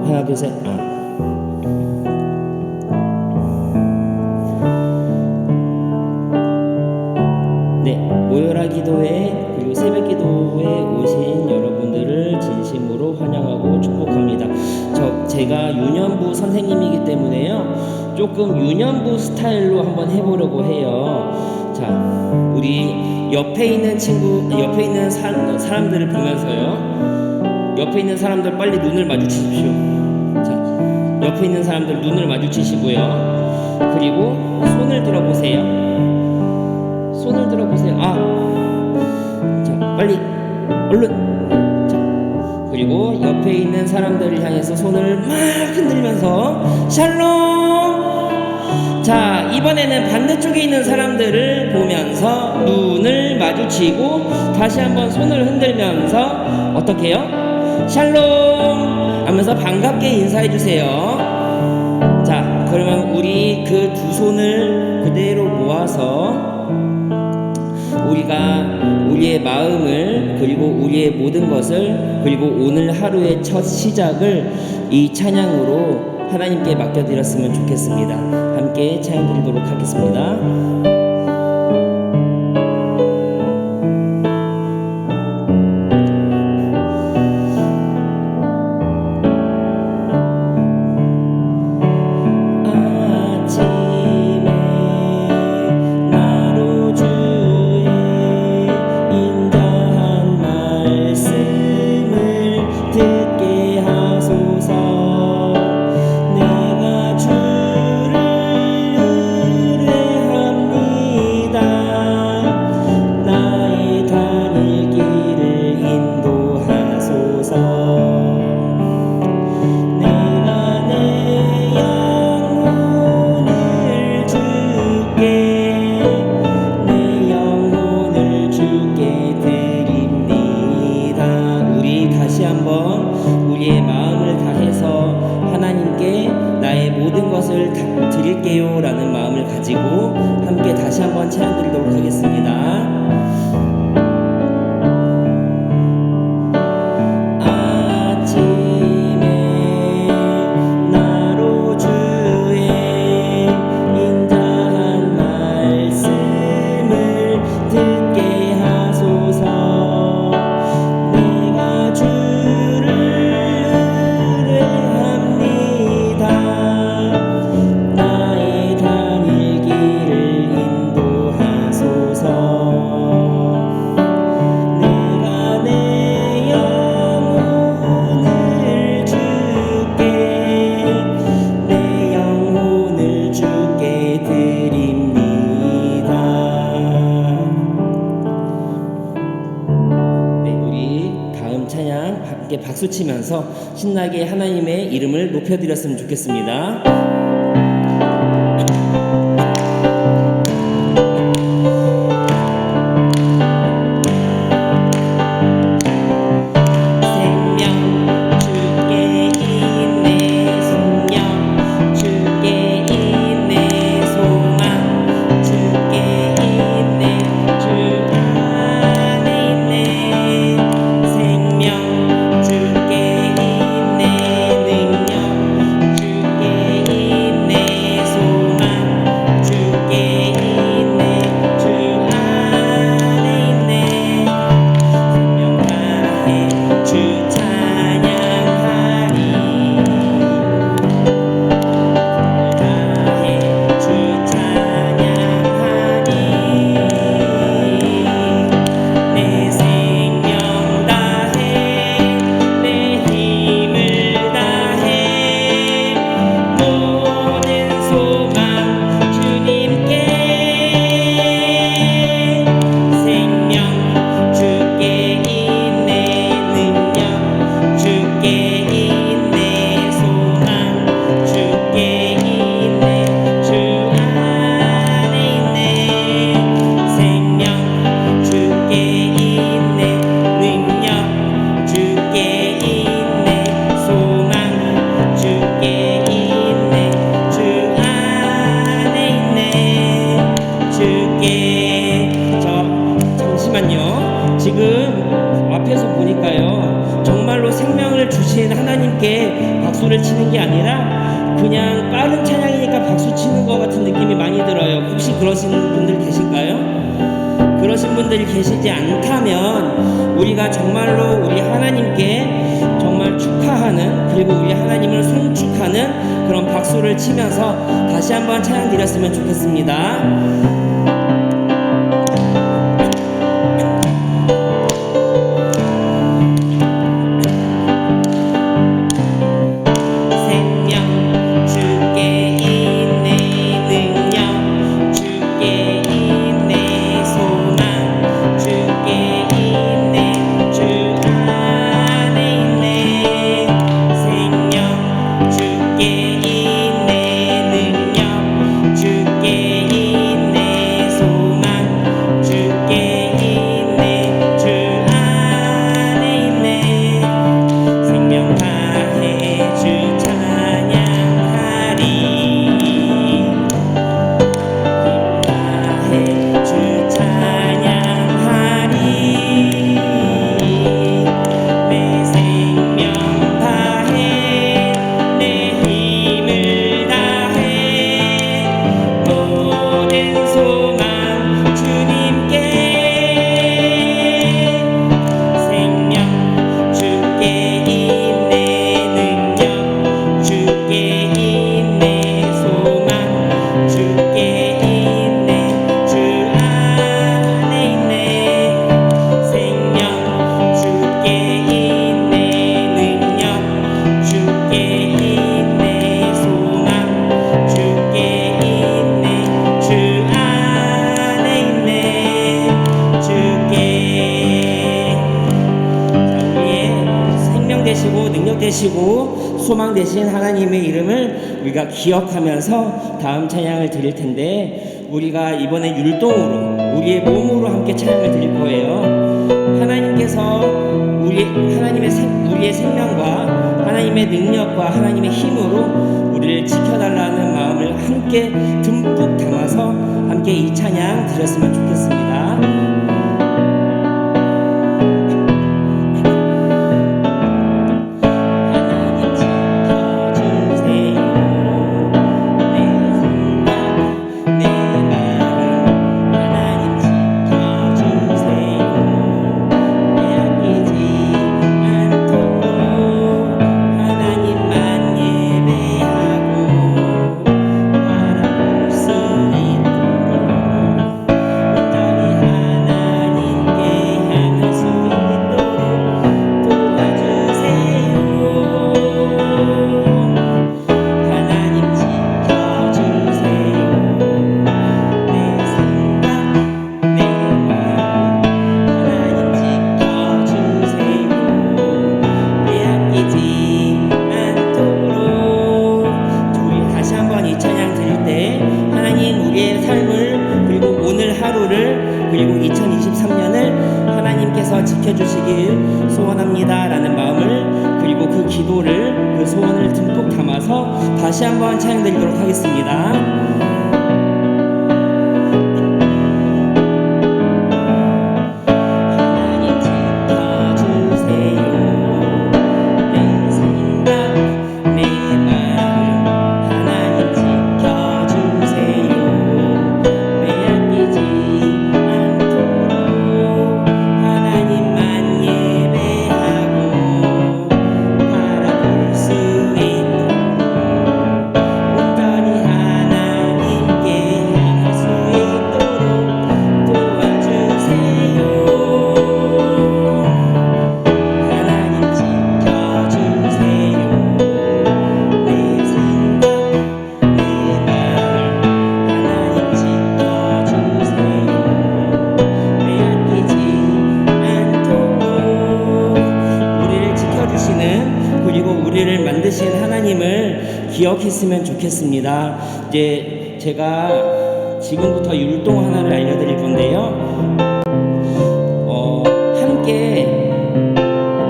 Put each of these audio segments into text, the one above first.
하나 둘 셋. 네, 모여라 기도회 그리고 새벽 기도에 오신 여러분들을 진심으로 환영하고 축복합니다. 제가 유년부 선생님이기 때문에요, 조금 유년부 스타일로 한번 해보려고 해요. 자, 우리 옆에 있는 사람들을 보면서요, 옆에 있는 사람들 빨리 눈을 마주치십시오. 자, 옆에 있는 사람들 눈을 마주치시고요, 그리고 손을 들어보세요. 손을 들어보세요. 자, 빨리 얼른. 자, 그리고 옆에 있는 사람들을 향해서 손을 막 흔들면서 샬롬. 자, 이번에는 반대쪽에 있는 사람들을 보면서 눈을 마주치고 다시 한번 손을 흔들면서 어떻게 해요? 샬롬 하면서 반갑게 인사해 주세요. 자, 그러면 우리 그 두 손을 그대로 모아서 우리가 우리의 마음을, 그리고 우리의 모든 것을, 그리고 오늘 하루의 첫 시작을 이 찬양으로 하나님께 맡겨드렸으면 좋겠습니다. 함께 찬양 드리도록 하겠습니다. 우리의 마음을 다해서 하나님께 나의 모든 것을 드릴게요 라는 마음을 가지고 함께 다시 한번 찬양 드리도록 하겠습니다. 함께 박수 치면서 신나게 하나님의 이름을 높여드렸으면 좋겠습니다. 박수를 치는 게 아니라 그냥 빠른 찬양이니까 박수 치는 것 같은 느낌이 많이 들어요. 혹시 그러시는 분들 계실까요? 그러신 분들이 계시지 않다면 우리가 정말로 우리 하나님께 정말 축하하는, 그리고 우리 하나님을 송축하는 그런 박수를 치면서 다시 한번 찬양 드렸으면 좋겠습니다. 되시고 소망 되신 하나님의 이름을 우리가 기억하면서 다음 찬양을 드릴 텐데, 우리가 이번에 율동으로 우리의 몸으로 함께 찬양을 드릴 거예요. 하나님께서 우리의 생명과 하나님의 능력과 하나님의 힘으로 우리를 지켜달라는 마음을 함께 듬뿍 담아서 함께 이 찬양 드렸으면 좋겠습니다. 그리고 2023년을 하나님께서 지켜주시길 소원합니다 라는 마음을, 그리고 그 기도를, 그 소원을 듬뿍 담아서 다시 한번 찬양드리도록 하겠습니다. 기억했으면 좋겠습니다. 이제 제가 지금부터 율동 하나를 알려드릴 건데요. 함께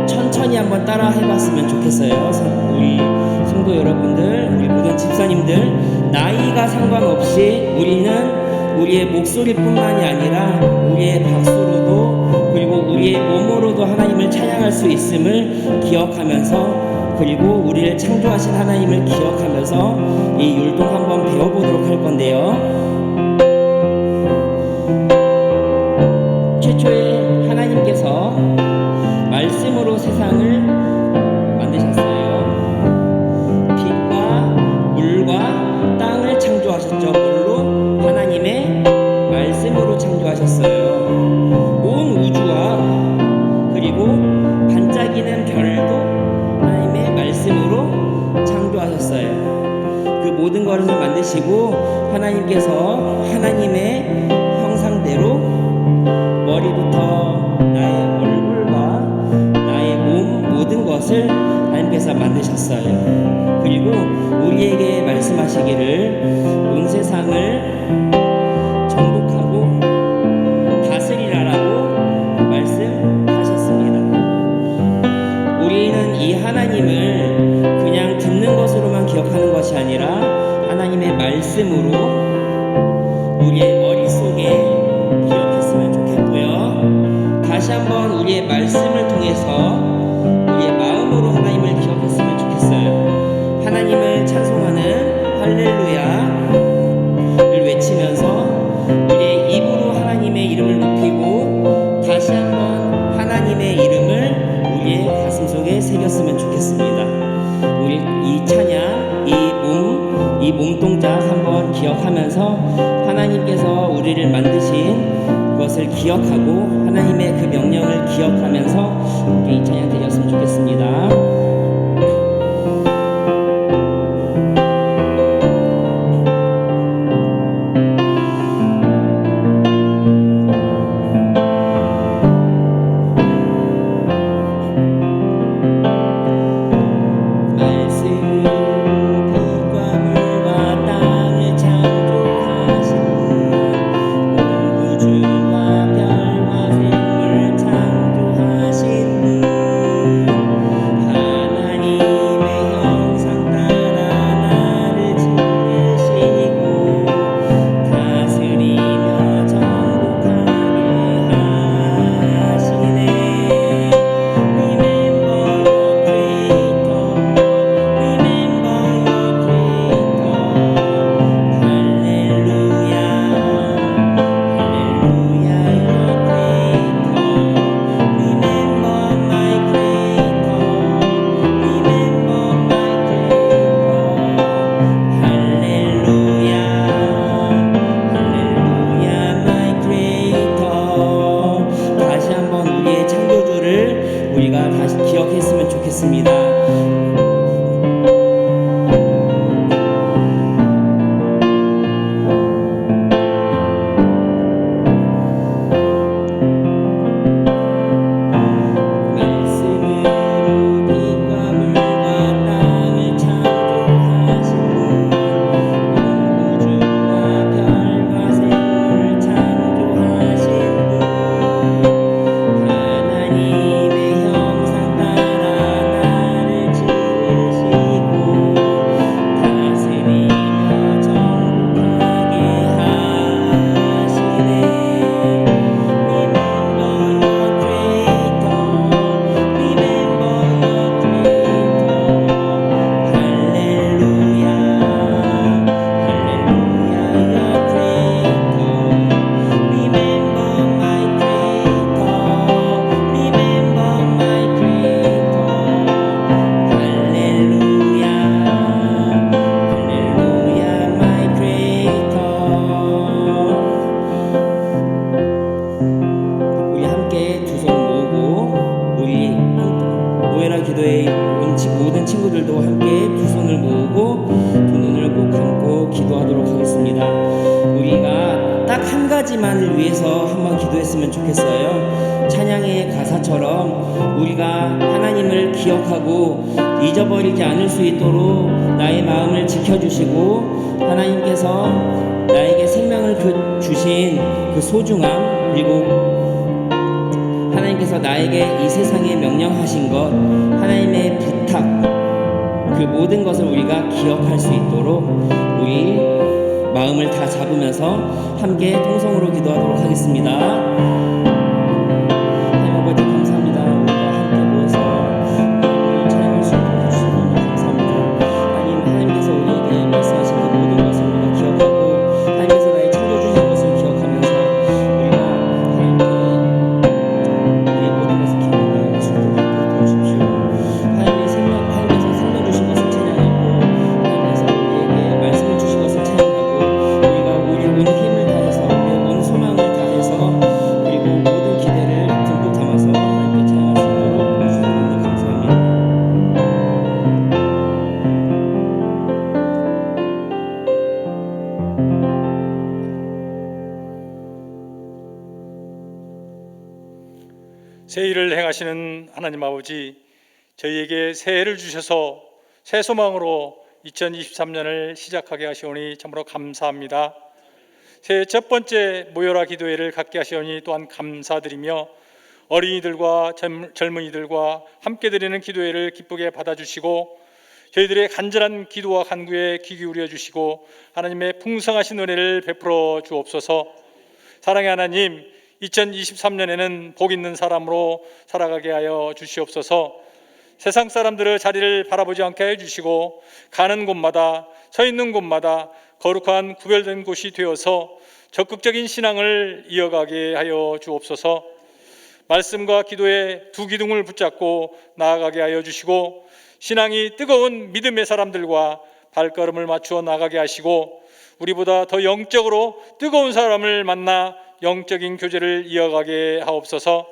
천천히 한번 따라 해봤으면 좋겠어요. 우리 성도 여러분들, 우리 모든 집사님들, 나이가 상관없이 우리는 우리의 목소리뿐만이 아니라 우리의 박수로도, 그리고 우리의 몸으로도 하나님을 찬양할 수 있음을 기억하면서 그리고 우리를 창조하신 하나님을 기억하면서 이 율동 한번 배워보도록 할 건데요. 최초에 하나님께서 말씀으로 세상을 만드셨어요. 빛과 물과 땅을 창조하셨죠. 물로 하나님의 말씀으로 창조하셨어요. 온 우주와 그리고 반짝이는 별도 하나님의 말씀으로 창조하셨어요. 그 모든 것을 만드시고 하나님께서 하나님의 형상대로 머리부터 나의 얼굴과 나의 몸 모든 것을 하나님께서 만드셨어요. 그리고 우리에게 말씀하시기를 온 세상을 정복하고 다스리라라고 말씀하셨습니다. 우리는 이 하나님을 그냥 듣는 것으로만 기억하는 것이 아니라 하나님의 말씀으로 우리의 머릿속에 기억했으면 좋겠고요. 다시 한번 우리의 말씀을 통해서 우리의 마음으로 하나님을 기억했으면 좋겠어요. 하나님을 찬송하는 할렐루야를 외치면서 우리의 입으로 하나님의 이름을 높이고 다시 한번 하나님의 이름을 우리의 가슴속에 새겼으면 좋겠습니다. 우리 이 찬양, 이 몸동작 한번 기억하면서 하나님께서 우리를 만드신 것을 기억하고 하나님의 그 명령을 기억하면서 이 찬양 드렸으면 좋겠습니다. 우리가 다시 기억했으면 좋겠습니다. 기도의 모든 친구들도 함께 두 손을 모으고 두 눈을 꼭 감고 기도하도록 하겠습니다. 우리가 딱 한 가지만을 위해서 한번 기도했으면 좋겠어요. 찬양의 가사처럼 우리가 하나님을 기억하고 잊어버리지 않을 수 있도록 나의 마음을 지켜주시고 하나님께서 나에게 생명을 주신 그 소중함, 그리고 하나님께서 나에게 이 세상에 명령하신 것, 하나님의 부탁, 그 모든 것을 우리가 기억할 수 있도록 우리 마음을 다 잡으면서 함께 통성으로 기도하도록 하겠습니다. 하나님 아버지 감사합니다. 우리가 함께 모여서 찬양할 수 있게 해주시고 새 일을 행하시는 하나님 아버지, 저희에게 새해를 주셔서 새 소망으로 2023년을 시작하게 하시오니 참으로 감사합니다. 새해 첫 번째 모여라 기도회를 갖게 하시오니 또한 감사드리며 어린이들과 젊은이들과 함께 드리는 기도회를 기쁘게 받아주시고 저희들의 간절한 기도와 간구에 귀 기울여 주시고 하나님의 풍성하신 은혜를 베풀어 주옵소서. 사랑의 하나님, 2023년에는 복 있는 사람으로 살아가게 하여 주시옵소서. 세상 사람들의 자리를 바라보지 않게 해주시고 가는 곳마다 서 있는 곳마다 거룩한 구별된 곳이 되어서 적극적인 신앙을 이어가게 하여 주옵소서. 말씀과 기도의 두 기둥을 붙잡고 나아가게 하여 주시고 신앙이 뜨거운 믿음의 사람들과 발걸음을 맞추어 나가게 하시고 우리보다 더 영적으로 뜨거운 사람을 만나 영적인 교제를 이어가게 하옵소서.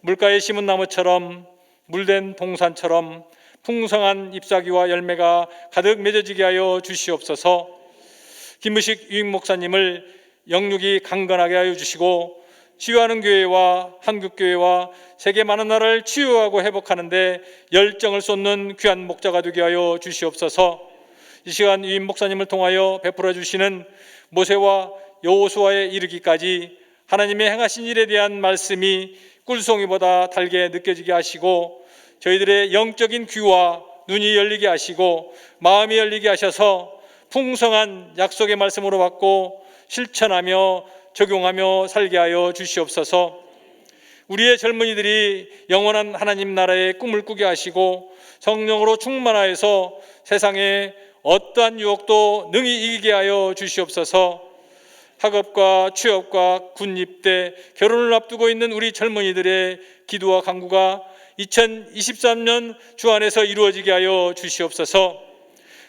물가에 심은 나무처럼 물된 동산처럼 풍성한 잎사귀와 열매가 가득 맺어지게 하여 주시옵소서. 김무식 유익 목사님을 영육이 강건하게 하여 주시고 치유하는 교회와 한국교회와 세계 많은 나라를 치유하고 회복하는 데 열정을 쏟는 귀한 목자가 되게 하여 주시옵소서. 이 시간 유익 목사님을 통하여 베풀어 주시는 모세와 여호수아에 이르기까지 하나님의 행하신 일에 대한 말씀이 꿀송이보다 달게 느껴지게 하시고 저희들의 영적인 귀와 눈이 열리게 하시고 마음이 열리게 하셔서 풍성한 약속의 말씀으로 받고 실천하며 적용하며 살게 하여 주시옵소서. 우리의 젊은이들이 영원한 하나님 나라의 꿈을 꾸게 하시고 성령으로 충만하여서 세상에 어떠한 유혹도 능히 이기게 하여 주시옵소서. 학업과 취업과 군 입대, 결혼을 앞두고 있는 우리 젊은이들의 기도와 간구가 2023년 주 안에서 이루어지게 하여 주시옵소서.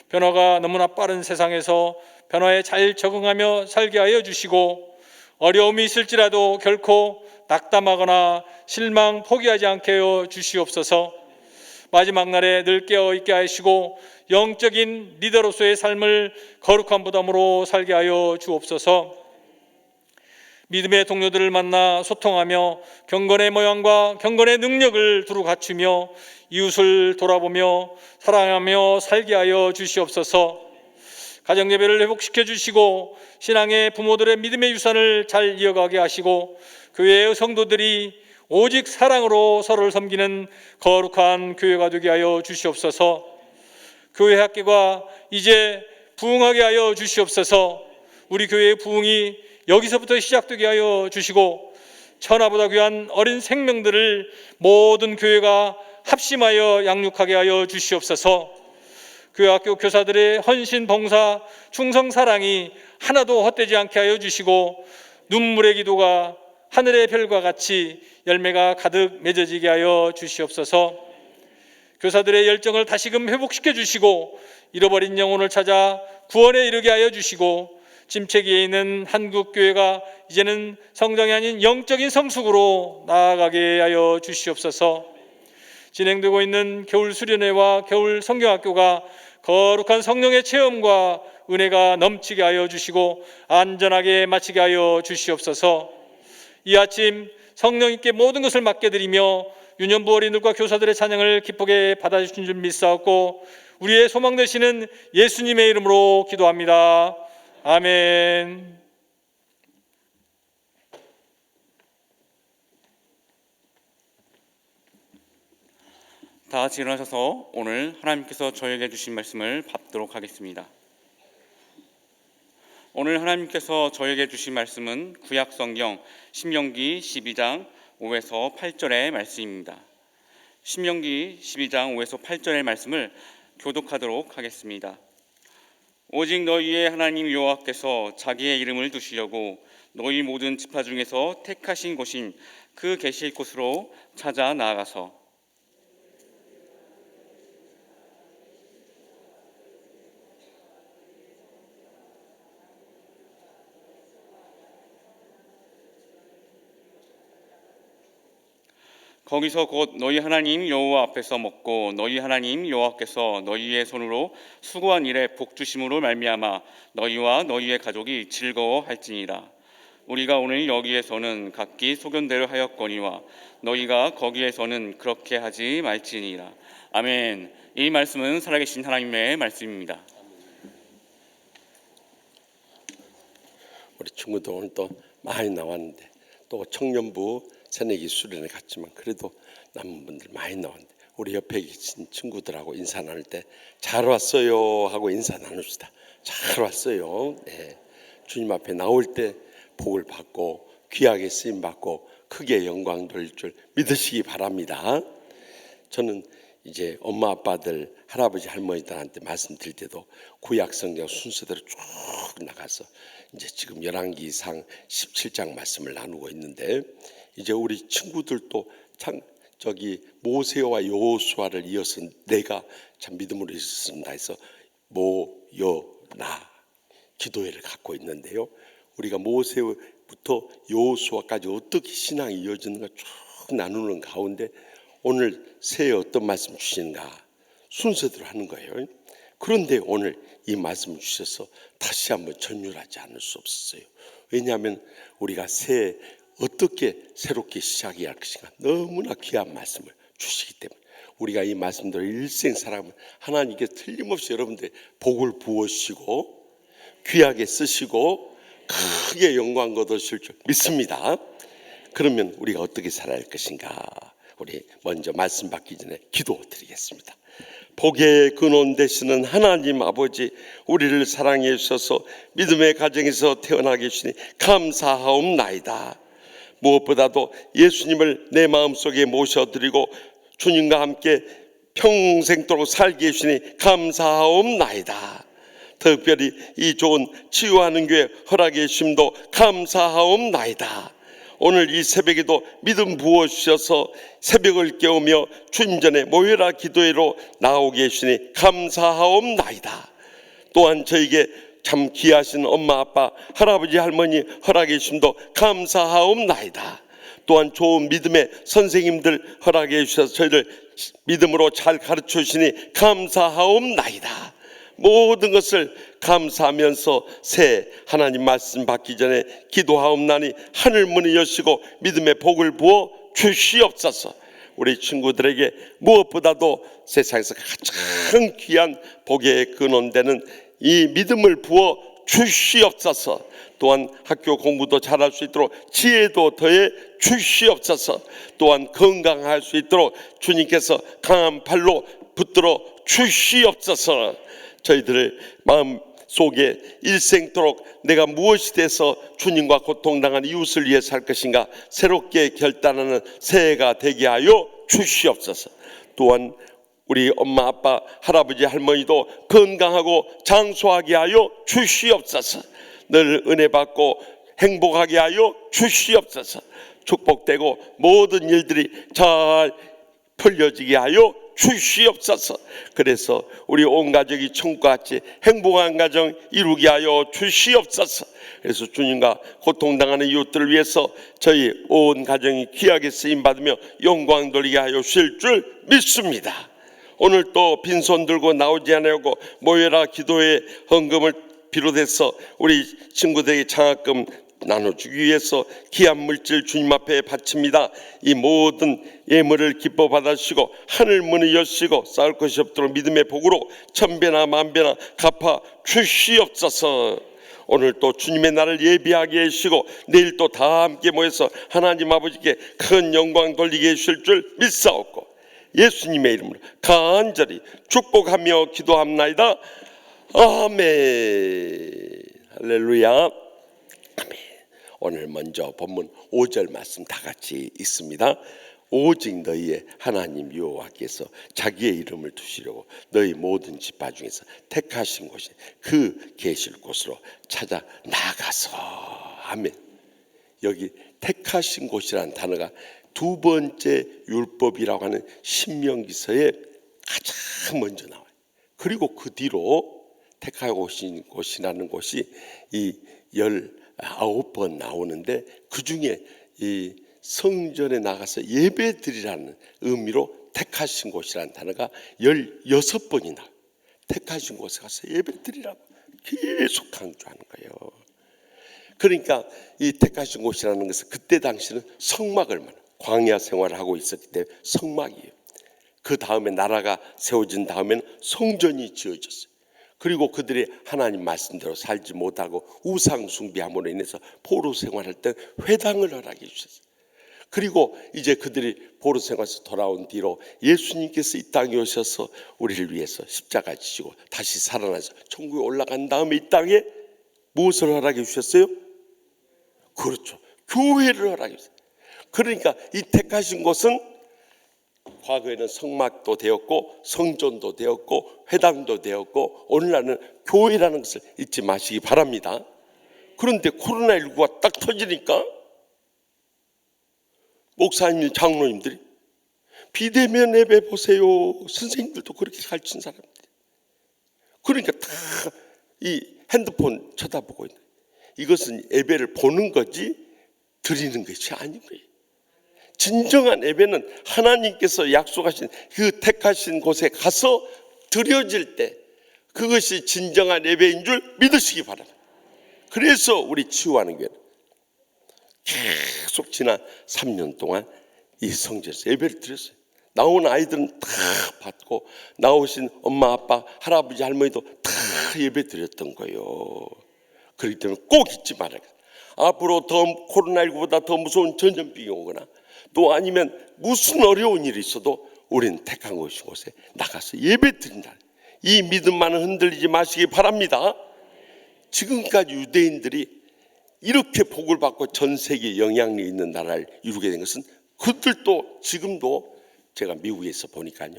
변화가 너무나 빠른 세상에서 변화에 잘 적응하며 살게 하여 주시고 어려움이 있을지라도 결코 낙담하거나 실망 포기하지 않게 하여 주시옵소서. 마지막 날에 늘 깨어있게 하시고 영적인 리더로서의 삶을 거룩한 부담으로 살게 하여 주옵소서. 믿음의 동료들을 만나 소통하며 경건의 모양과 경건의 능력을 두루 갖추며 이웃을 돌아보며 사랑하며 살게 하여 주시옵소서. 가정예배를 회복시켜 주시고 신앙의 부모들의 믿음의 유산을 잘 이어가게 하시고 교회의 성도들이 오직 사랑으로 서로를 섬기는 거룩한 교회가 되게 하여 주시옵소서. 교회 학교가 이제 부흥하게 하여 주시옵소서. 우리 교회의 부흥이 여기서부터 시작되게 하여 주시고 천하보다 귀한 어린 생명들을 모든 교회가 합심하여 양육하게 하여 주시옵소서. 교회학교 교사들의 헌신, 봉사, 충성, 사랑이 하나도 헛되지 않게 하여 주시고 눈물의 기도가 하늘의 별과 같이 열매가 가득 맺어지게 하여 주시옵소서. 교사들의 열정을 다시금 회복시켜 주시고 잃어버린 영혼을 찾아 구원에 이르게 하여 주시고 침체기에 있는 한국교회가 이제는 성장이 아닌 영적인 성숙으로 나아가게 하여 주시옵소서. 진행되고 있는 겨울 수련회와 겨울 성경학교가 거룩한 성령의 체험과 은혜가 넘치게 하여 주시고 안전하게 마치게 하여 주시옵소서. 이 아침 성령님께 모든 것을 맡겨드리며 유년부 어린이들과 교사들의 찬양을 기쁘게 받아주신 줄 믿사옵고 우리의 소망 되시는 예수님의 이름으로 기도합니다. 아멘. 다 같이 일어나셔서 오늘 하나님께서 저에게 주신 말씀을 받도록 하겠습니다. 오늘 하나님께서 저에게 주신 말씀은 구약성경 신명기 12장 5에서 8절의 말씀입니다. 신명기 12장 5에서 8절의 말씀을 교독하도록 하겠습니다. 오직 너희의 하나님 여호와께서 자기의 이름을 두시려고 너희 모든 지파 중에서 택하신 곳인 그 계실 곳으로 찾아 나아가서 거기서 곧 너희 하나님 여호와 앞에서 먹고 너희 하나님 여호와께서 너희의 손으로 수고한 일에 복 주심으로 말미암아 너희와 너희의 가족이 즐거워할지니라. 우리가 오늘 여기에서는 각기 소견대로 하였거니와 너희가 거기에서는 그렇게 하지 말지니라. 아멘. 이 말씀은 살아계신 하나님의 말씀입니다. 우리 친구도 오늘 또 많이 나왔는데, 또 청년부 새내기 수련회 갔지만 그래도 남은 분들 많이 나왔는데, 우리 옆에 계신 친구들하고 인사 나눌 때 잘 왔어요 하고 인사 나눕시다. 잘 왔어요. 네. 주님 앞에 나올 때 복을 받고 귀하게 쓰임 받고 크게 영광 돌릴 줄 믿으시기 바랍니다. 저는 이제 엄마 아빠들 할아버지 할머니들한테 말씀드릴 때도 구약 성경 순서대로 쭉 나가서 이제 지금 열왕기상 17장 말씀을 나누고 있는데, 이제 우리 친구들도 참 저기 모세와 여호수아를 이어서 내가 참 믿음으로 있었습니다 해서 모여나 기도회를 갖고 있는데요, 우리가 모세부터 여호수아까지 어떻게 신앙이 이어지는가 쭉 나누는 가운데 오늘 새해 어떤 말씀 주시는가 순서대로 하는 거예요. 그런데 오늘 이 말씀을 주셔서 다시 한번 전율하지 않을 수 없었어요. 왜냐하면 우리가 새해 어떻게 새롭게 시작해야 할 것인가 너무나 귀한 말씀을 주시기 때문에, 우리가 이 말씀대로 일생 살아가면 하나님께 틀림없이 여러분들 복을 부으시고 귀하게 쓰시고 크게 영광 거두실 줄 믿습니다. 그러면 우리가 어떻게 살아야 할 것인가, 우리 먼저 말씀 받기 전에 기도드리겠습니다. 복의 근원 되시는 하나님 아버지, 우리를 사랑해 주셔서 믿음의 가정에서 태어나게 해주시니 감사하옵나이다. 무엇보다도 예수님을 내 마음속에 모셔드리고 주님과 함께 평생도록 살게 해주시니 감사하옵나이다. 특별히 이 좋은 치유하는 교회 허락해 주심도 감사하옵나이다. 오늘 이 새벽에도 믿음 부어주셔서 새벽을 깨우며 주님 전에 모여라 기도회로 나오게 해주시니 감사하옵나이다. 또한 저에게 참 귀하신 엄마 아빠 할아버지 할머니 허락해 주심도 감사하옵나이다. 또한 좋은 믿음의 선생님들 허락해 주셔서 저희를 믿음으로 잘 가르쳐 주시니 감사하옵나이다. 모든 것을 감사하면서 새해 하나님 말씀 받기 전에 기도하옵나니 하늘 문을 여시고 믿음의 복을 부어 주시옵소서. 우리 친구들에게 무엇보다도 세상에서 가장 귀한 복의 근원되는 이 믿음을 부어 주시옵소서. 또한 학교 공부도 잘할 수 있도록 지혜도 더해 주시옵소서. 또한 건강할 수 있도록 주님께서 강한 팔로 붙들어 주시옵소서. 저희들의 마음 속에 일생토록 내가 무엇이 돼서 주님과 고통당한 이웃을 위해 살 것인가 새롭게 결단하는 새해가 되게 하여 주시옵소서. 또한 우리 엄마 아빠 할아버지 할머니도 건강하고 장수하게 하여 주시옵소서. 늘 은혜 받고 행복하게 하여 주시옵소서. 축복되고 모든 일들이 잘 풀려지게 하여 주시옵소서. 그래서 우리 온 가족이 천국같이 행복한 가정 이루게 하여 주시옵소서. 그래서 주님과 고통당하는 이웃들을 위해서 저희 온 가정이 귀하게 쓰임받으며 영광 돌리게 하여 주실 줄 믿습니다. 오늘 또 빈손 들고 나오지 않으려고 모여라 기도회 헌금을 비롯해서 우리 친구들에게 장학금 나눠주기 위해서 귀한 물질 주님 앞에 바칩니다. 이 모든 예물을 기뻐 받으시고 하늘 문을 여시고 쌓을 것이 없도록 믿음의 복으로 천배나 만배나 갚아 주시옵소서. 오늘 또 주님의 날을 예비하게 해주시고 내일 또 다 함께 모여서 하나님 아버지께 큰 영광 돌리게 해주실 줄 믿사옵고 예수님의 이름으로 간절히 축복하며 기도합나이다. 아멘. 할렐루야. 아멘. 오늘 먼저 본문 5절 말씀 다 같이 읽습니다. 오직 너희의 하나님 여호와께서 자기의 이름을 두시려고 너희 모든 지파 중에서 택하신 곳이 그 계실 곳으로 찾아 나가서. 아멘. 여기 택하신 곳이라는 단어가 두 번째 율법이라고 하는 신명기서에 가장 먼저 나와요. 그리고 그 뒤로 택하고 오신 곳이라는 곳이 이 19번 나오는데, 그 중에 이 성전에 나가서 예배 드리라는 의미로 택하신 곳이라는 단어가 16번이 나와요. 택하신 곳에 가서 예배 드리라고 계속 강조하는 거예요. 그러니까 이 택하신 곳이라는 것은 그때 당시는 성막을 말해요. 광야 생활을 하고 있었기 때문에 성막이에요. 그 다음에 나라가 세워진 다음에는 성전이 지어졌어요. 그리고 그들이 하나님 말씀대로 살지 못하고 우상 숭배함으로 인해서 포로 생활할 때 회당을 허락해 주셨어요. 그리고 이제 그들이 포로 생활에서 돌아온 뒤로 예수님께서 이 땅에 오셔서 우리를 위해서 십자가 지시고 다시 살아나서 천국에 올라간 다음에 이 땅에 무엇을 허락해 주셨어요? 그렇죠. 교회를 허락해 주셨어요. 그러니까 이 택하신 곳은 과거에는 성막도 되었고 성전도 되었고 회당도 되었고 오늘날은 교회라는 것을 잊지 마시기 바랍니다. 그런데 코로나19가 딱 터지니까 목사님, 장로님들이 비대면 예배 보세요. 선생님들도 그렇게 가르친 사람들. 그러니까 다 이 핸드폰 쳐다보고 있는. 이것은 예배를 보는 거지 드리는 것이 아닌 거예요. 진정한 예배는 하나님께서 약속하신 그 택하신 곳에 가서 드려질 때 그것이 진정한 예배인 줄 믿으시기 바랍니다. 그래서 우리 치유하는 교회는 계속 지난 3년 동안 이 성전에서 예배를 드렸어요. 나온 아이들은 다 받고 나오신 엄마 아빠 할아버지 할머니도 다 예배 드렸던 거예요. 그렇기 때문에 꼭 잊지 말아요. 앞으로 더 코로나19보다 더 무서운 전염병이 오거나 또 아니면 무슨 어려운 일이 있어도 우리는 택한 곳에 나가서 예배 드린다. 이 믿음만은 흔들리지 마시기 바랍니다. 지금까지 유대인들이 이렇게 복을 받고 전 세계에 영향력 있는 나라를 이루게 된 것은 그들도 지금도 제가 미국에서 보니까요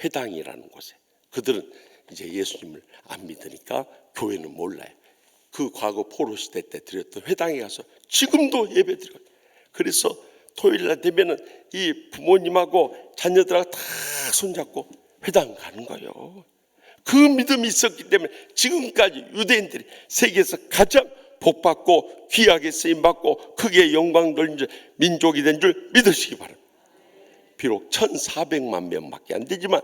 회당이라는 곳에 그들은 이제 예수님을 안 믿으니까 교회는 몰라요. 그 과거 포로 시대 때 드렸던 회당에 가서 지금도 예배 드려요. 그래서 토요일 날 되면은 이 부모님하고 자녀들하고 다 손잡고 회당 가는 거예요. 그 믿음이 있었기 때문에 지금까지 유대인들이 세계에서 가장 복받고 귀하게 쓰임받고 크게 영광 돌린 민족이 된 줄 믿으시기 바랍니다. 비록 1,400만 명밖에 안 되지만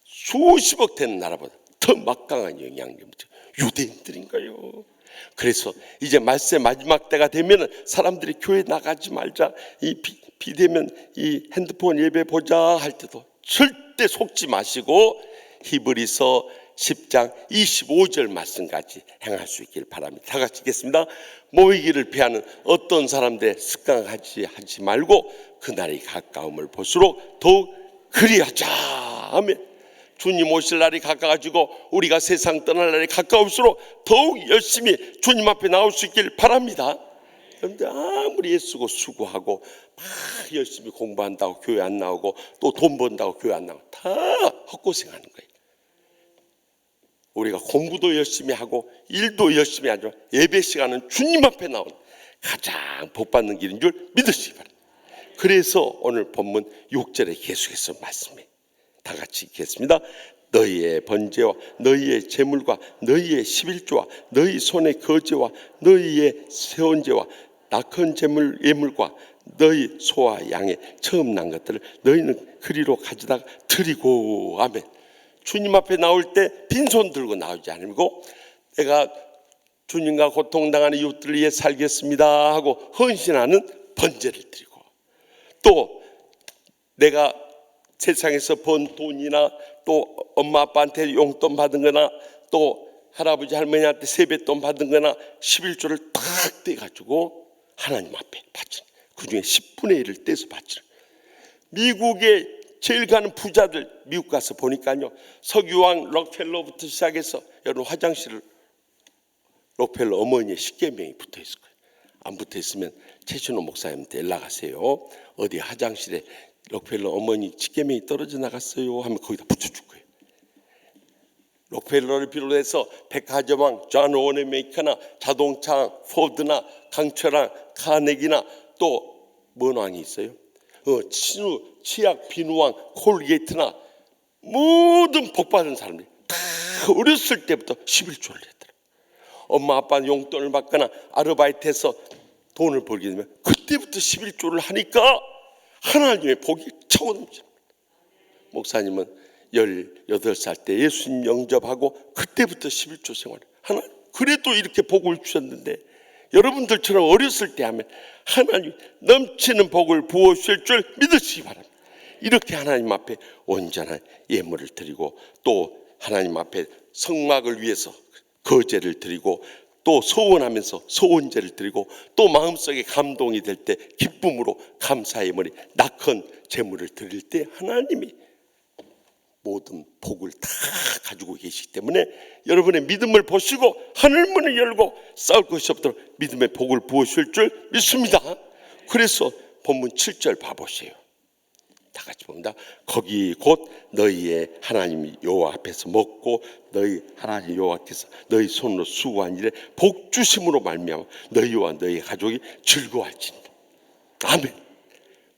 수십억 되는 나라보다 더 막강한 영향력이 유대인들인 거예요. 그래서 이제 말세 마지막 때가 되면 사람들이 교회 나가지 말자, 이 비대면 이 핸드폰 예배 보자 할 때도 절대 속지 마시고 히브리서 10장 25절 말씀까지 행할 수 있길 바랍니다. 다 같이 읽겠습니다. 모이기를 피하는 어떤 사람들의 습관하지 하지 말고 그날이 가까움을 볼수록 더욱 그리하자 하면 주님 오실 날이 가까워지고 우리가 세상 떠날 날이 가까울수록 더욱 열심히 주님 앞에 나올 수 있길 바랍니다. 그런데 아무리 애쓰고 수고하고 막 열심히 공부한다고 교회 안 나오고 또 돈 번다고 교회 안 나오고 다 헛고생하는 거예요. 우리가 공부도 열심히 하고 일도 열심히 하죠. 예배 시간은 주님 앞에 나오는 가장 복받는 길인 줄 믿으시기 바랍니다. 그래서 오늘 본문 6절에 계속해서 말씀해 다 같이 읽겠습니다. 너희의 번제와 너희의 제물과 너희의 11조와 너희 손의 거제와 너희의 세원제와 낙헌 제물 예물과 너희 소와 양의 처음 난 것들을 너희는 그리로 가져다가 드리고 아멘. 주님 앞에 나올 때 빈손 들고 나오지 않고 내가 주님과 고통당하는 이웃들을 위해 살겠습니다 하고 헌신하는 번제를 드리고 또 내가 세상에서 번 돈이나 또 엄마 아빠한테 용돈 받은 거나 또 할아버지 할머니한테 세뱃돈 받은 거나 11조를 딱 떼가지고 하나님 앞에 바치는 그 중에 10분의 1을 떼서 바치는 미국의 제일 가는 부자들 미국 가서 보니까요 석유왕 록펠러부터 시작해서 여러분 화장실 록펠러 어머니의 십계명이 붙어 있을 거예요. 안 붙어 있으면 최신호 목사님한테 연락하세요. 어디 화장실에 록펠러 어머니 십계명이 떨어져 나갔어요 하면 거기다 붙여줄 거예요. 록펠러를 비롯해서 백화점왕 존 워네메이커나 자동차 포드나 강철왕 카네기나 또 뭔 왕이 있어요? 친우, 치약, 비누왕, 콜게이트나 모든 복받은 사람들이 다 어렸을 때부터 11조를 했더라. 엄마 아빠는 용돈을 받거나 아르바이트해서 돈을 벌게 되면 그때부터 11조를 하니까 하나님의 복이 차고 넘칩니다. 목사님은 18살 때 예수님 영접하고 그때부터 11조 생활을 하나 그래도 이렇게 복을 주셨는데 여러분들처럼 어렸을 때 하면 하나님 넘치는 복을 부어주실 줄 믿으시기 바랍니다. 이렇게 하나님 앞에 온전한 예물을 드리고 또 하나님 앞에 성막을 위해서 거제를 드리고 또 소원하면서 소원제를 드리고 또 마음속에 감동이 될 때 기쁨으로 감사의 머리 낙헌 제물을 드릴 때 하나님이 모든 복을 다 가지고 계시기 때문에 여러분의 믿음을 보시고 하늘문을 열고 싸울 것이 없도록 믿음의 복을 부어주실 줄 믿습니다. 그래서 본문 7절 봐보세요. 다 같이 봅니다. 거기 곧 너희의 하나님 여호와 앞에서 먹고 너희 하나님 여호와께서 너희 손으로 수고한 일에 복 주심으로 말미암아 너희와 너희 가족이 즐거워할지니라. 아멘.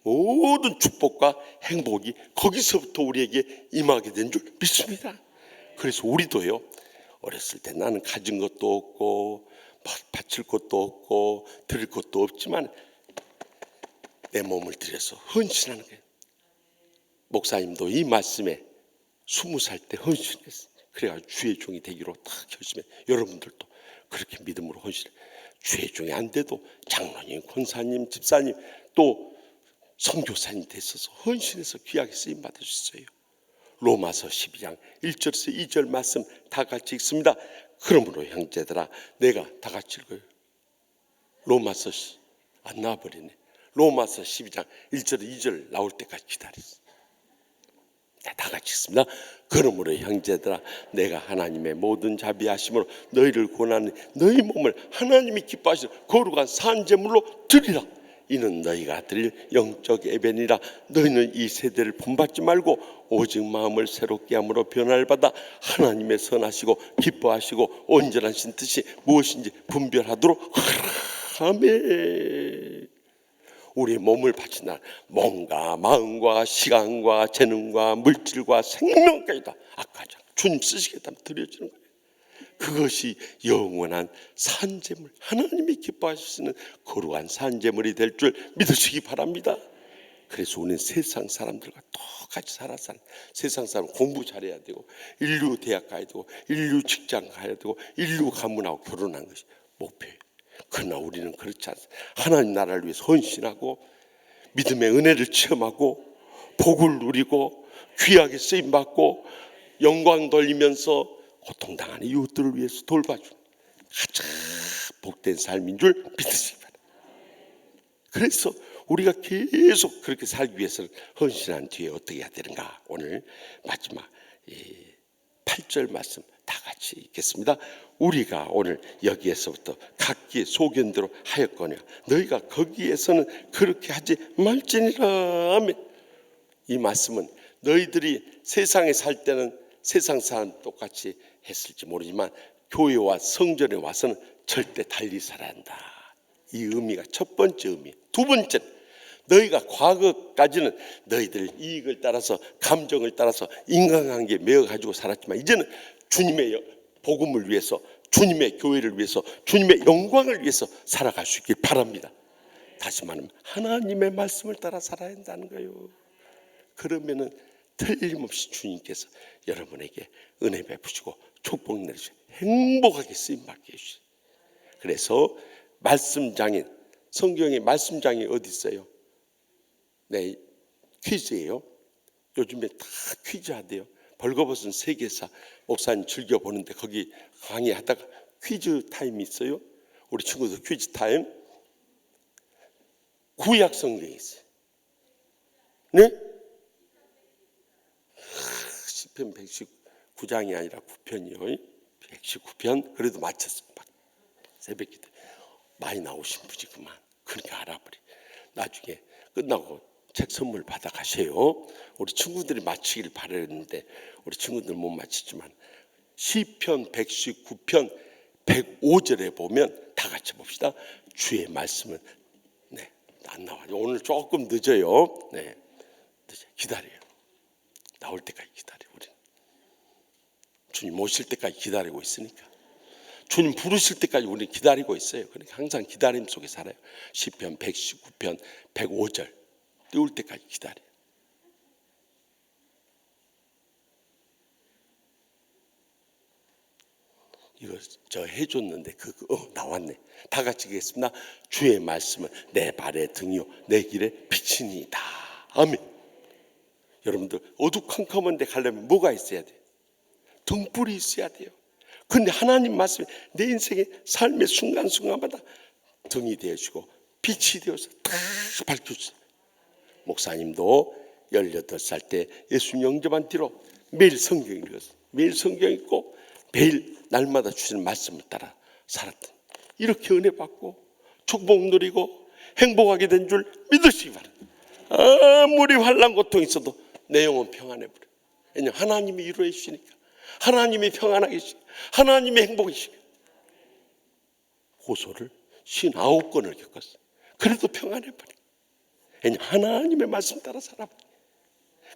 모든 축복과 행복이 거기서부터 우리에게 임하게 된 줄 믿습니다. 그래서 우리도요, 어렸을 때 나는 가진 것도 없고 바칠 것도 없고 드릴 것도 없지만 내 몸을 들여서 헌신하는 거예요. 목사님도 이 말씀에 20살 때 헌신했어요. 그래가지고 주의 종이 되기로 딱 결심해. 여러분들도 그렇게 믿음으로 헌신해. 주의 종이 안 돼도 장로님, 권사님, 집사님 또 선교사님 되셔서 헌신해서 귀하게 쓰임 받을 수 있어요. 로마서 12장 1절에서 2절 말씀 다 같이 읽습니다. 그러므로 형제들아, 내가 다 같이 읽어요. 로마서 안 나와버리네. 로마서 12장 1절 2절 나올 때까지 기다렸어요. 다 같이 읽습니다. 그러므로 형제들아, 내가 하나님의 모든 자비하심으로 너희를 권하는 너희 몸을 하나님이 기뻐하시는 거룩한 산제물로 드리라. 이는 너희가 드릴 영적 예배니라. 너희는 이 세대를 본받지 말고 오직 마음을 새롭게 함으로 변화를 받아 하나님의 선하시고 기뻐하시고 온전하신 뜻이 무엇인지 분별하도록 하라. 아멘. 우리의 몸을 바친다. 몸과 마음과 시간과 재능과 물질과 생명까지 다 아까 주님 쓰시겠다면 드려지는 거예요. 그것이 영원한 산재물, 하나님이 기뻐하시는 거룩한 산재물이 될 줄 믿으시기 바랍니다. 그래서 우리는 세상 사람들과 똑같이 살아서 세상 사람 공부 잘해야 되고 인류 대학 가야 되고 인류 직장 가야 되고 인류 가문하고 결혼한 것이 목표예요. 그러나 우리는 그렇지 않습니다. 하나님 나라를 위해서 헌신하고 믿음의 은혜를 체험하고 복을 누리고 귀하게 쓰임받고 영광 돌리면서 고통당하는 이웃들을 위해서 돌봐주는 가장 복된 삶인 줄 믿으시기 바랍니다. 그래서 우리가 계속 그렇게 살기 위해서는 헌신한 뒤에 어떻게 해야 되는가? 오늘 마지막 8절 말씀 다 같이 읽겠습니다. 우리가 오늘 여기에서부터 각기의 소견대로 하였거냐 너희가 거기에서는 그렇게 하지 말지니라. 아멘. 이 말씀은 너희들이 세상에 살 때는 세상 사람 똑같이 했을지 모르지만 교회와 성전에 와서는 절대 달리 살아야 한다. 이 의미가 첫 번째 의미. 두 번째는 너희가 과거까지는 너희들 이익을 따라서 감정을 따라서 인간관계에 매여 가지고 살았지만 이제는 주님의 복음을 위해서 주님의 교회를 위해서 주님의 영광을 위해서 살아갈 수 있길 바랍니다. 다시 말하면 하나님의 말씀을 따라 살아야 한다는 거예요. 그러면은 틀림없이 주님께서 여러분에게 은혜 베푸시고 축복 내주시고 행복하게 쓰임받게 해주시죠. 그래서 말씀장인, 성경에 말씀장이 어디 있어요? 네, 퀴즈예요. 요즘에 다 퀴즈 하대요. 벌거벗은 세계사 목사님 즐겨보는데 거기 강의하다가 퀴즈 타임이 있어요. 우리 친구들 퀴즈 타임. 구약 성경이 있어요. 네? 시편 119장이 아니라 9편이요. 119편. 그래도 맞췄습니다. 새벽기도 많이 나오신 분이구만. 그러니까 알아버리. 나중에 끝나고 책 선물 받아 가세요. 우리 친구들이 맞히길 바랬는데 우리 친구들 못 맞히지만 시편 119편 105절에 보면 다 같이 봅시다. 주의 말씀은 안 나와요. 오늘 조금 늦어요. 늦어요. 기다려요. 나올 때까지 기다려. 우리는 주님 오실 때까지 기다리고 있으니까. 주님 부르실 때까지 우리는 기다리고 있어요. 그러니까 항상 기다림 속에 살아요. 시편 119편 105절 띄울 때까지 기다려요. 이거 저 해줬는데 나왔네. 다 같이 읽겠습니다. 주의 말씀은 내 발의 등이요 내 길의 빛이니이다. 아멘. 여러분들 어두컴컴한 데 가려면 뭐가 있어야 돼요? 등불이 있어야 돼요. 근데 하나님 말씀이 내 인생의 삶의 순간순간마다 등이 되어주고 빛이 되어서 다 밝혀주세요. 목사님도 18살 때 예수 영접한 뒤로 매일 성경 읽었어요. 매일 성경 읽고 매일 날마다 주시는 말씀을 따라 살았던, 이렇게 은혜 받고 축복 누리고 행복하게 된 줄 믿으시기 바랍니다. 아무리 환난 고통이 있어도 내 영혼 평안해 버려. 왜냐하면 하나님이 이루어 주시니까, 하나님이 평안하게 주시니까, 하나님이 행복해 주시니까. 고소를 59건을 겪었어요. 그래도 평안해 버려. 왜냐하면 하나님의 말씀 따라 살아버려.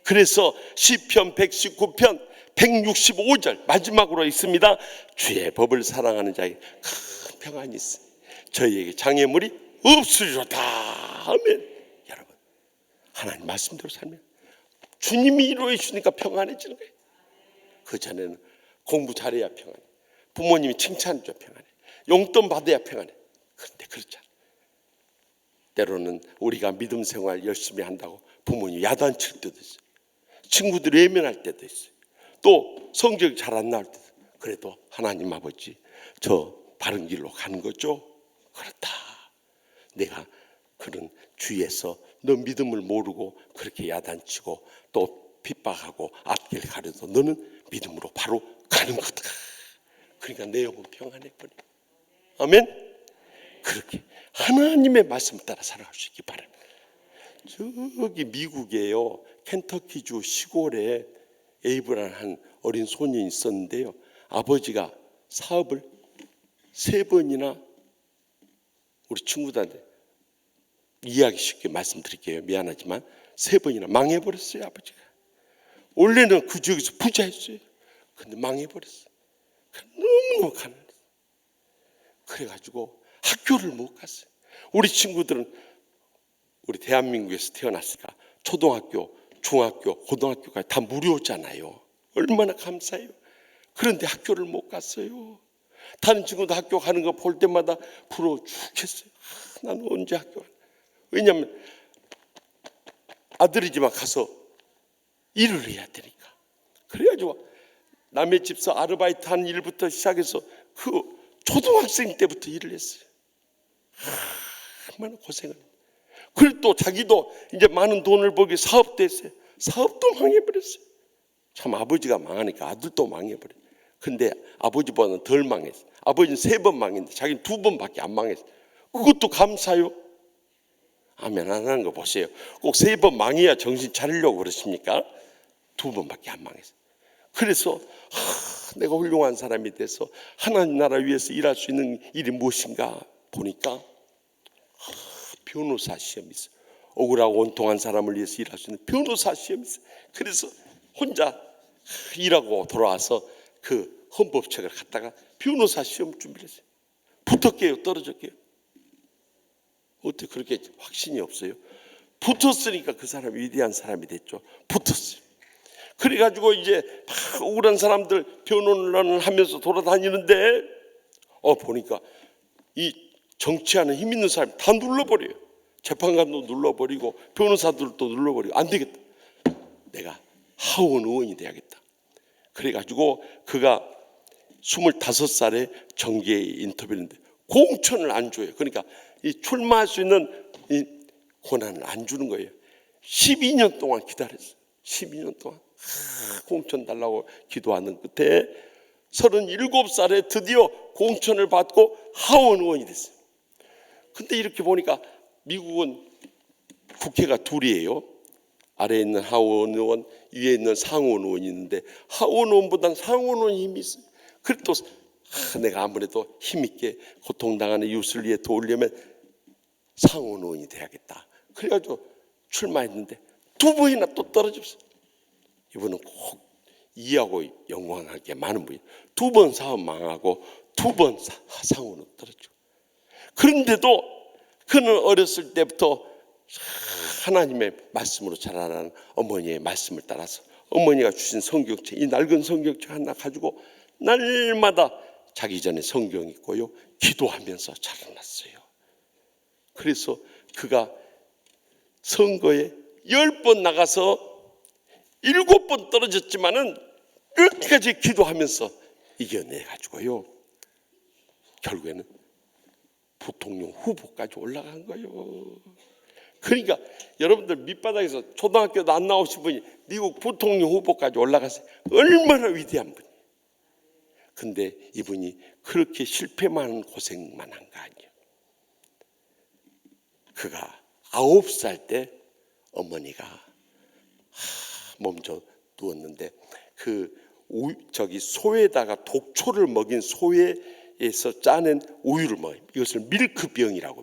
그래서 시편 119편 165절 마지막으로 있습니다. 주의 법을 사랑하는 자에게 큰 평안이 있으니 저희에게 장애물이 없으리로다. 아멘. 여러분, 하나님 말씀대로 살면 주님이 이루어 주시니까 평안해지는 거예요. 그 전에는 공부 잘해야 평안해, 부모님이 칭찬해줘야 평안해, 용돈 받아야 평안해. 그런데 그렇지 않아. 때로는 우리가 믿음 생활 열심히 한다고 부모님 야단칠 때도 있어요. 친구들이 외면할 때도 있어요. 또 성적이 잘 안 나올 때도. 그래도 하나님 아버지, 저 바른 길로 가는 거죠? 그렇다. 내가 그런 주위에서 너 믿음을 모르고 그렇게 야단치고 또 핍박하고 앞길 가려도 너는 믿음으로 바로 가는 거다. 그러니까 내 영혼 평안해버려. 아멘. 그렇게 하나님의 말씀 따라 살아갈 수 있기 바랍니다. 저기 미국에요, 켄터키주 시골에 에이브라는 한 어린 소년이 있었는데요, 아버지가 사업을 3번이나, 우리 친구들한테 이해하기 쉽게 말씀드릴게요. 미안하지만 3번이나 망해버렸어요. 아버지가 원래는 그 지역에서 부자였어요. 근데 망해버렸어요. 너무 가난했어요. 그래가지고 학교를 못 갔어요. 우리 친구들은 우리 대한민국에서 태어났으니까 초등학교, 중학교, 고등학교까지 다 무료잖아요. 얼마나 감사해요. 그런데 학교를 못 갔어요. 다른 친구도 학교 가는 거 볼 때마다 부러워 죽겠어요. 나는 언제 학교 가나. 왜냐하면 아들이지만 가서 일을 해야 되니까. 그래가지고 남의 집서 아르바이트 한 일부터 시작해서 그 초등학생 때부터 일을 했어요. 얼마나 고생을. 그리고 또 자기도 이제 많은 돈을 벌기 사업도 했어요. 사업도 망해버렸어요. 참 아버지가 망하니까 아들도 망해버려요. 근데 아버지보다는 덜 망했어요. 아버지는 3번 망했는데 자기는 2번밖에 안 망했어요. 그것도 감사요. 아멘 안 하는 거 보세요. 꼭 3번 망해야 정신 차리려고 그러십니까? 2번밖에 안 망했어요. 그래서 내가 훌륭한 사람이 돼서 하나님 나라 위해서 일할 수 있는 일이 무엇인가 보니까 변호사 시험이 있어요. 억울하고 원통한 사람을 위해서 일할 수 있는 변호사 시험이 있어요. 그래서 혼자 일하고 돌아와서 그 헌법책을 갖다가 변호사 시험 준비를 했어요. 붙었게요? 떨어졌게요? 어떻게 그렇게 확신이 없어요? 붙었으니까 그 사람이 위대한 사람이 됐죠. 붙었어요. 그래가지고 이제 막 억울한 사람들 변론을 하면서 돌아다니는데 보니까 이 정치하는 힘 있는 사람이 다 눌러버려요. 재판관도 눌러버리고 변호사들도 눌러버리고 안 되겠다. 내가 하원 의원이 돼야겠다. 그래가지고 그가 25살에 정계에 인터뷰했는데 공천을 안 줘요. 그러니까 이 출마할 수 있는 이 권한을 안 주는 거예요. 12년 동안 기다렸어요. 12년 동안 공천 달라고 기도하는 끝에 37살에 드디어 공천을 받고 하원 의원이 됐어요. 근데 이렇게 보니까 미국은 국회가 둘이에요. 아래에 있는 하원 의원, 위에 있는 상원 의원이 있는데 하원 의원보다는 상원 의원이 힘이 있어요. 그래도 내가 아무래도 힘있게 고통당하는 이웃을 위해 도우려면 상원 의원이 돼야겠다. 그래가지고 출마했는데 2번이나 또 떨어졌어요. 이분은 꼭 이하고 영광할 게 많은 분이에요. 2번 사업 망하고 2번 상원으로 떨어지고. 그런데도 그는 어렸을 때부터 하나님의 말씀으로 자라나는 어머니의 말씀을 따라서 어머니가 주신 성경책, 이 낡은 성경책 하나 가지고 날마다 자기 전에 성경 읽고요, 기도하면서 자라났어요. 그래서 그가 선거에 10번 나가서 7번 떨어졌지만은 끝까지 기도하면서 이겨내 가지고요, 결국에는 부통령 후보까지 올라간 거예요. 그러니까 여러분들 밑바닥에서 초등학교도 안 나오신 분이 미국 부통령 후보까지 올라갔어요. 얼마나 위대한 분이에요. 근데 이분이 그렇게 실패만 고생만 한 거 아니에요. 그가 9살 때 어머니가 몸져 누웠는데 소에다가 독초를 먹인 소에서 짜낸 우유를 먹어요. 이것을 밀크병이라고.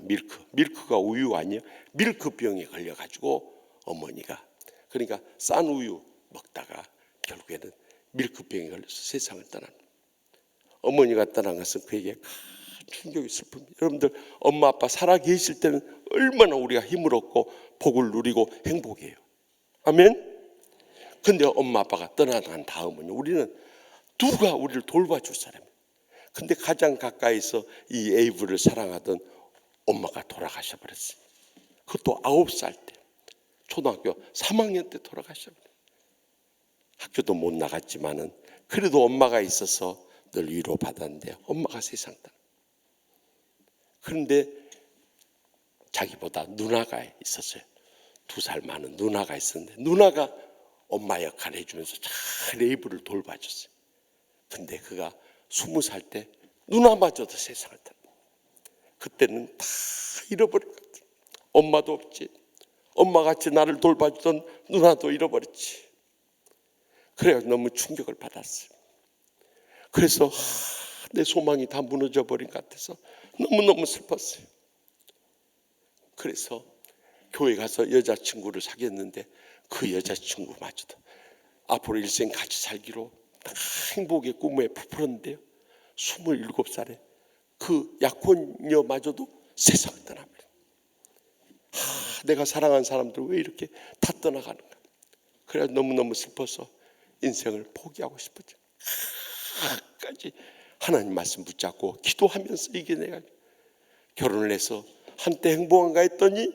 밀크가 우유 아니에요. 밀크병에 걸려가지고 어머니가, 그러니까 싼 우유 먹다가 결국에는 밀크병에 걸려서 세상을 떠납니다. 어머니가 떠난 것은 그에게 큰 충격이 슬픕니다. 여러분들 엄마 아빠 살아 계실 때는 얼마나 우리가 힘을 얻고 복을 누리고 행복해요. 아멘. 근데 엄마 아빠가 떠나간 다음은 우리는 누가 우리를 돌봐줄 사람이에요. 근데 가장 가까이서 이 에이브를 사랑하던 엄마가 돌아가셔 버렸어요. 그것도 9살 때, 초등학교 3학년 때 돌아가셔버려요. 학교도 못 나갔지만은 그래도 엄마가 있어서 늘 위로받았는데 엄마가 세상 떠나. 그런데 자기보다 누나가 있었어요. 2살 많은 누나가 있었는데 누나가 엄마 역할을 해주면서 잘 에이브를 돌봐줬어요. 근데 그가 20살 때 누나마저도 세상을 떠나. 그때는 다 잃어버렸거든. 엄마도 없지, 엄마같이 나를 돌봐주던 누나도 잃어버렸지. 그래서 너무 충격을 받았어요. 그래서 내 소망이 다 무너져 버린 것 같아서 너무너무 슬펐어요. 그래서 교회 가서 여자친구를 사귀었는데 그 여자친구마저도 앞으로 일생 같이 살기로 행복의 꿈에 부풀었는데요, 27살에 그 약혼녀마저도 세상을 떠납니다. 내가 사랑한 사람들 왜 이렇게 다 떠나가는가. 그래서 너무너무 슬퍼서 인생을 포기하고 싶었죠. 끝까지 하나님 말씀 붙잡고 기도하면서 이겨내가지고 결혼을 해서 한때 행복한가 했더니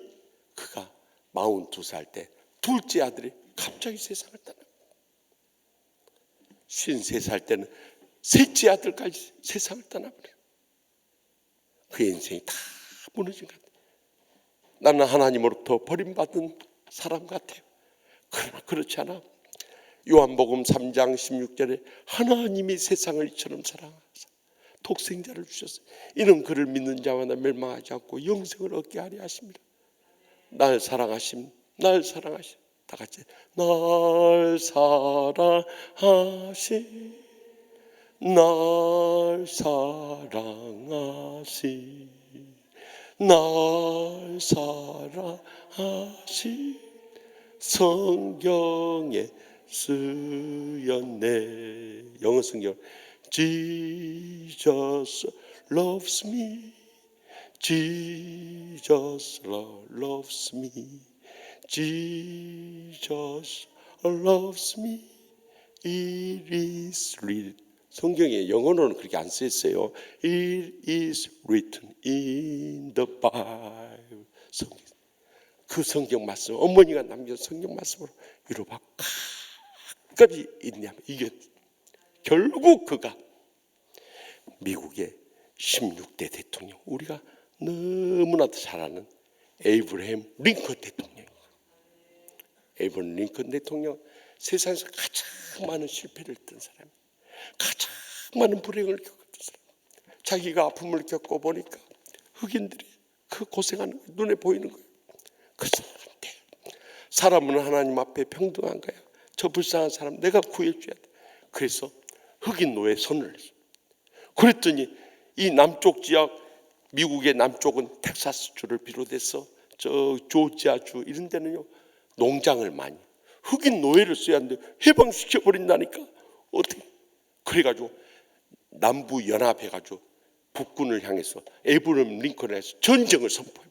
그가 42살 때 둘째 아들이 갑자기 세상을 떠나. 53살 때는 셋째 아들까지 세상을 떠나버려요. 그의 인생이 다 무너진 것 같아요. 나는 하나님으로부터 버림받은 사람 같아요. 그러나 그렇지 않아. 요한복음 3장 16절에 하나님이 세상을 이처럼 사랑하사 독생자를 주셨어요. 이는 그를 믿는 자마다 멸망하지 않고 영생을 얻게 하려 하십니다. 날 사랑하심, 날 사랑하심. 다 같이 날 사랑하심, 날 사랑하심, 날 사랑하심. 성경에 쓰였네. 영어 성경 Jesus loves me, Jesus loves me, Jesus loves me. It is written. 성경에 영어로는 그렇게 안 쓰였어요. It is written in the Bible. 그 성경 말씀, 어머니가 남긴 성경 말씀으로 위로받고 끝까지 있냐면 이게 결국 그가 미국의 16대 대통령, 우리가 너무나도 잘 아는 에이브러햄 링컨 대통령. 에이브러햄 링컨 대통령, 세상에서 가장 많은 실패를 했던 사람, 가장 많은 불행을 겪었던 사람. 자기가 아픔을 겪고 보니까 흑인들이 그 고생하는 거 눈에 보이는 거예요. 그 사람한테 사람은 하나님 앞에 평등한 거야. 저 불쌍한 사람 내가 구해줘야 돼. 그래서 흑인 노예에 손을 냈어. 그랬더니 이 남쪽 지역, 미국의 남쪽은 텍사스주를 비롯해서 저 조지아주 이런 데는요 농장을 많이 흑인 노예를 써야 하는데 해방시켜 버린다니까. 어떻게? 그래가지고 남부 연합해가지고 북군을 향해서 에이브러햄 링컨을 해서 전쟁을 선포해버려.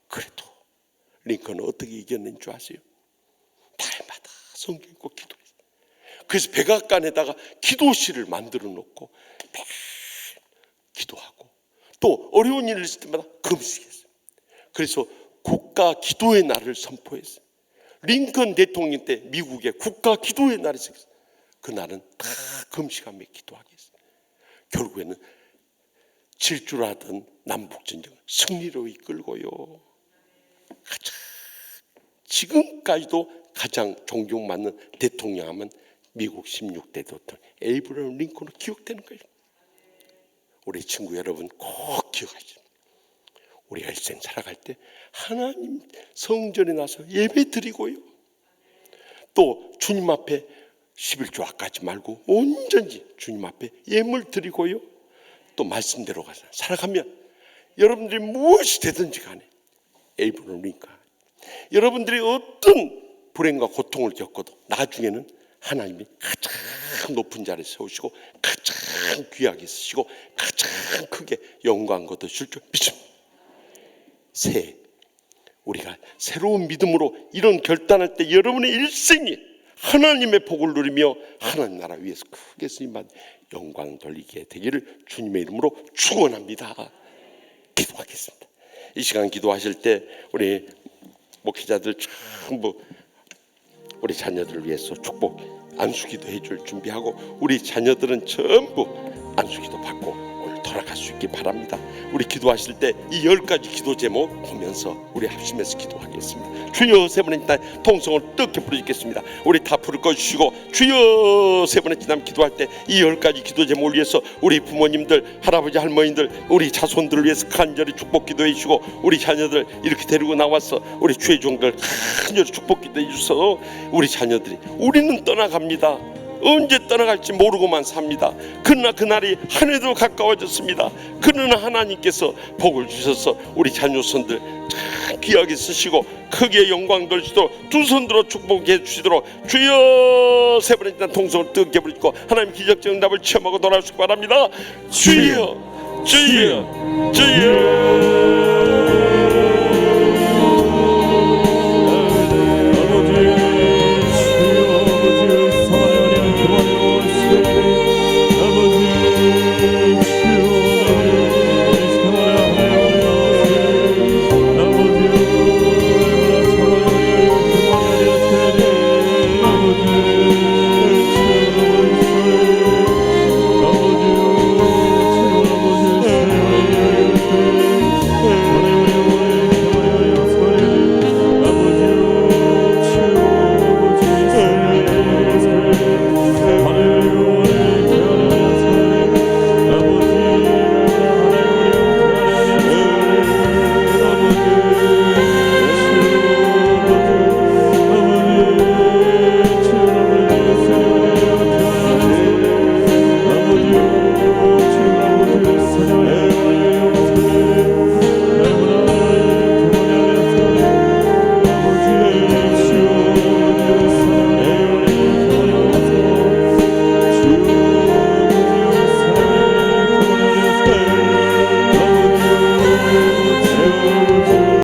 그래도 링컨은 어떻게 이겼는지 아세요? 날마다 성경 읽고 기도했어요. 그래서 백악관에다가 기도실을 만들어 놓고 매일 기도하고 또 어려운 일을 있을 때마다 금식했어요. 그래서 국가 기도의 날을 선포했어요. 링컨 대통령 때 미국의 국가 기도의 날이 있었어요. 그 날은 다 금식하며 기도하게 했어요. 결국에는 질주하던 남북전쟁을 승리로 이끌고요. 지금까지도 가장 존경받는 대통령 하면 미국 16대 대통령 에이브러함 링컨으로 기억되는 거예요. 우리 친구 여러분 꼭 기억하시죠. 우리가 일생 살아갈 때 하나님 성전에 나서 예배 드리고요. 또 주님 앞에 11조 아까지 말고 온전히 주님 앞에 예물 드리고요. 또 말씀대로 가서 살아가면 여러분들이 무엇이 되든지 간에 에이브러함 링컨, 여러분들이 어떤 불행과 고통을 겪어도 나중에는 하나님이 가장 높은 자리에 세우시고 가장 귀하게 쓰시고 가장 크게 영광 거두실 줄 믿습니다. 새해 우리가 새로운 믿음으로 이런 결단할 때 여러분의 일생이 하나님의 복을 누리며 하나님 나라 위에서 크게 쓰임받는 영광 돌리게 되기를 주님의 이름으로 축원합니다. 기도하겠습니다. 이 시간 기도하실 때 우리 목회자들 전부 우리 자녀들을 위해서 축복 안수기도 해줄 준비하고 우리 자녀들은 전부 안수기도 받고 오늘 돌아갈 수 있기 바랍니다. 우리 기도하실 때 이 10가지 기도 제목 보면서 우리 합심해서 기도하겠습니다. 주여 세 번의 지난 통성을 뜨겁게 부르짖겠습니다. 우리 다 부를 꺼주시고 주여 세 번의 지난 기도할 때 이 10가지 기도 제목을 위해서 우리 부모님들, 할아버지, 할머니들, 우리 자손들을 위해서 간절히 축복 기도해 주시고 우리 자녀들 이렇게 데리고 나와서 우리 주의 종들 간절히 축복 기도해 주셔서 우리 자녀들이 우리는 떠나갑니다. 언제 떠나갈지 모르고만 삽니다. 그러나 그날이 한 해도 가까워졌습니다. 그러나 하나님께서 복을 주셔서 우리 자녀손들 참 귀하게 쓰시고 크게 영광 돌리시도록 두 손 들어 축복해 주시도록 주여 세 번의 지난 통성을 뜨겁게 부르짖고 하나님 기적적 응답을 체험하고 돌아오시기 바랍니다. 주여 주여 주여